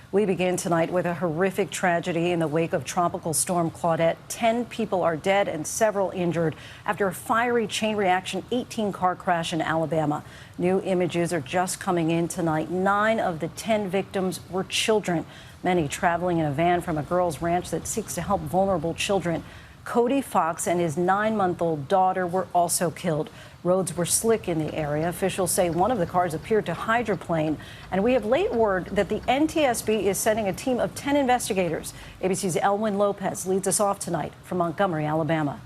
We begin tonight with a horrific tragedy in the wake of Tropical Storm Claudette. 10 people are dead and several injured after a fiery chain reaction 18-car crash in Alabama. New images are just coming in tonight. 9 of the 10 victims were children, many traveling in a van from a girls' ranch that seeks to help vulnerable children. Cody Fox and his 9-month-old daughter were also killed. Roads were slick in the area. Officials say one of the cars appeared to hydroplane. And we have late word that the NTSB is sending a team of 10 investigators. ABC's Elwin Lopez leads us off tonight from Montgomery, Alabama.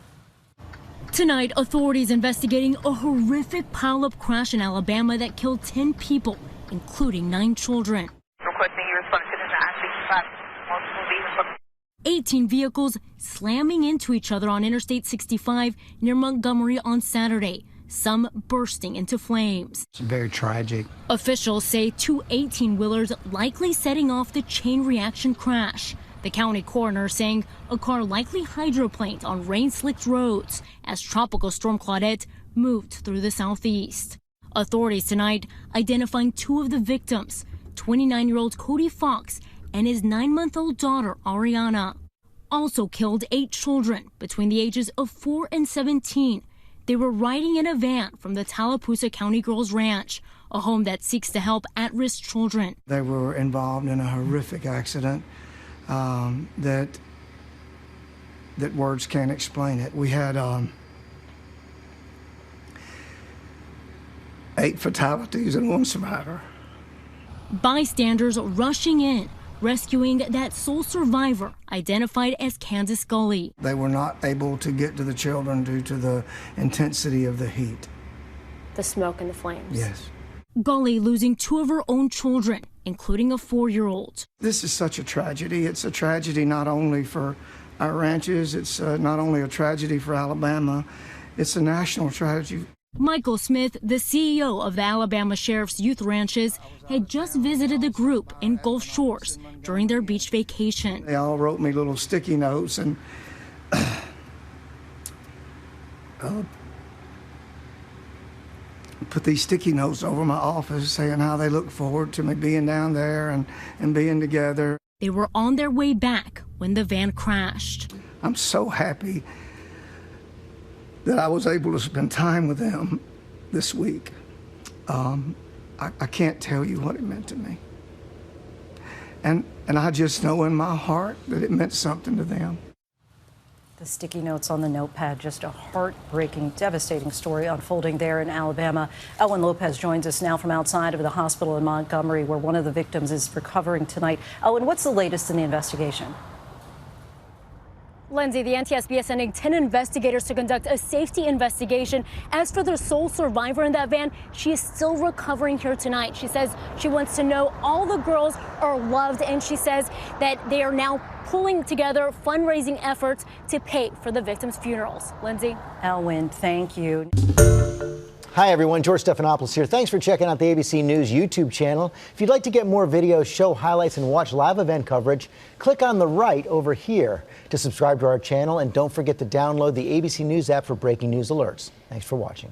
Tonight, authorities investigating a horrific pileup crash in Alabama that killed 10 people, including 9 children. Requesting your response to the I-65 multiple vehicles. 18 vehicles slamming into each other on Interstate 65 near Montgomery on Saturday, some bursting into flames. It's very tragic. Officials say 2 18-wheelers likely setting off the chain reaction crash. The county coroner saying a car likely hydroplaned on rain-slicked roads as Tropical Storm Claudette moved through the southeast. Authorities tonight identifying 2 of the victims, 29-year-old Cody Fox and his 9-month-old daughter, Ariana. Also killed 8 children between the ages of 4 and 17. They were riding in a van from the Tallapoosa County Girls Ranch, a home that seeks to help at-risk children. They were involved in a horrific accident that words can't explain it. We had 8 fatalities and 1 survivor. Bystanders rushing in, rescuing that sole survivor, identified as Candace Gully. They were not able to get to the children due to the intensity of the heat. The smoke and the flames. Yes. Gully losing 2 of her own children, including a 4-year-old. This is such a tragedy. It's a tragedy not only for our ranches, it's not only a tragedy for Alabama, it's a national tragedy. Michael Smith, the CEO of the Alabama Sheriff's Youth Ranches, had just visited the group in Gulf Shores during their beach vacation. They all wrote me little sticky notes and put these sticky notes over my office saying how they look forward to me being down there and being together. They were on their way back when the van crashed. I'm so happy that I was able to spend time with them this week. I can't tell you what it meant to me. And I just know in my heart that it meant something to them. The sticky notes on the notepad, just a heartbreaking, devastating story unfolding there in Alabama. Elwin Lopez joins us now from outside of the hospital in Montgomery, where one of the victims is recovering tonight. Elwin, what's the latest in the investigation? Lindsay, the NTSB is sending 10 investigators to conduct a safety investigation. As for the sole survivor in that van, she is still recovering here tonight. She says she wants to know all the girls are loved, and she says that they are now pulling together fundraising efforts to pay for the victims' funerals. Lindsay? Elwin, thank you. Hi, everyone. George Stephanopoulos here. Thanks for checking out the ABC News YouTube channel. If you'd like to get more videos, show highlights, and watch live event coverage, click on the right over here to subscribe to our channel. And don't forget to download the ABC News app for breaking news alerts. Thanks for watching.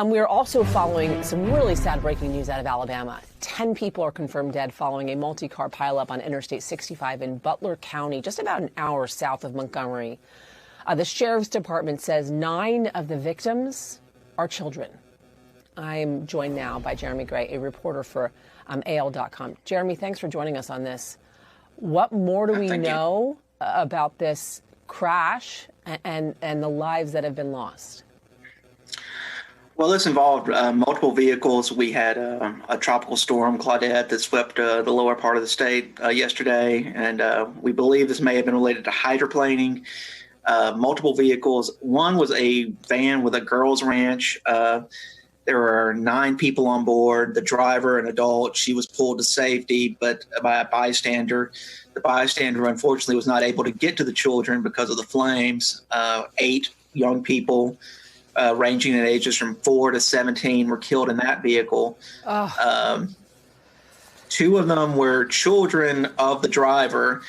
We are also following some really sad breaking news out of Alabama. 10 people are confirmed dead following a multi-car pileup on Interstate 65 in Butler County, just about an hour south of Montgomery. The Sheriff's Department says 9 of the victims are children. I'm joined now by Jeremy Gray, a reporter for AL.com. Jeremy, thanks for joining us on this. What more do we know about this crash and the lives that have been lost? Well, this involved multiple vehicles. We had a tropical storm, Claudette, that swept the lower part of the state yesterday, and we believe this may have been related to hydroplaning. Multiple vehicles. One was a van with a girls' ranch. There were 9 people on board, the driver, an adult. She was pulled to safety, but by a bystander. The bystander, unfortunately, was not able to get to the children because of the flames. 8 young people, ranging in ages from 4 to 17, were killed in that vehicle. 2 of them were children of the driver,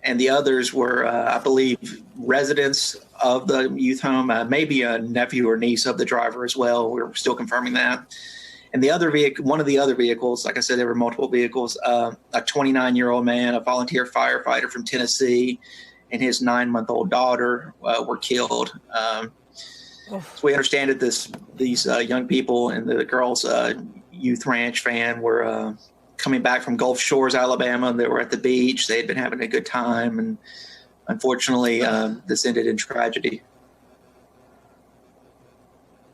and the others were, I believe, residents of the youth home, maybe a nephew or niece of the driver as well. We're still confirming that. And the other vehicle, one of the other vehicles, like I said, there were multiple vehicles. A 29-year-old man, a volunteer firefighter from Tennessee, and his 9-month-old daughter were killed. So we understand that these young people in the girls' youth ranch van were coming back from Gulf Shores, Alabama. They were at the beach. They had been having a good time, and unfortunately, this ended in tragedy.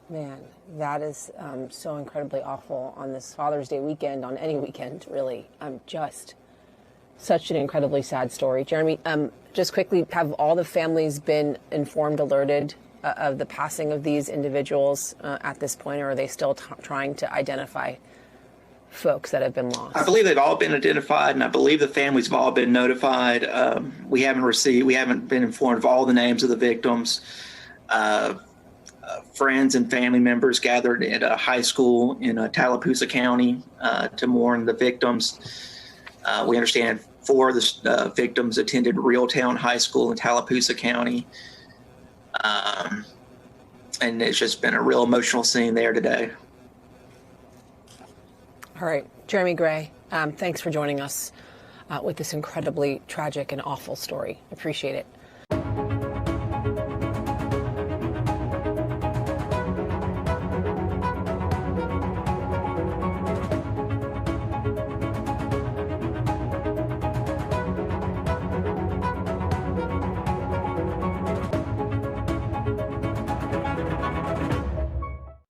Man, that is so incredibly awful on this Father's Day weekend, on any weekend, really. Just such an incredibly sad story. Jeremy, just quickly, have all the families been informed, alerted of the passing of these individuals at this point, or are they still trying to identify folks that have been lost? I believe they've all been identified, and I believe the families have all been notified. We haven't been informed of all the names of the victims. Friends and family members gathered at a high school in Tallapoosa County to mourn the victims. We understand 4 of the victims attended Reeltown High School in Tallapoosa County. And it's just been a real emotional scene there today. All right, Jeremy Gray, thanks for joining us with this incredibly tragic and awful story. Appreciate it.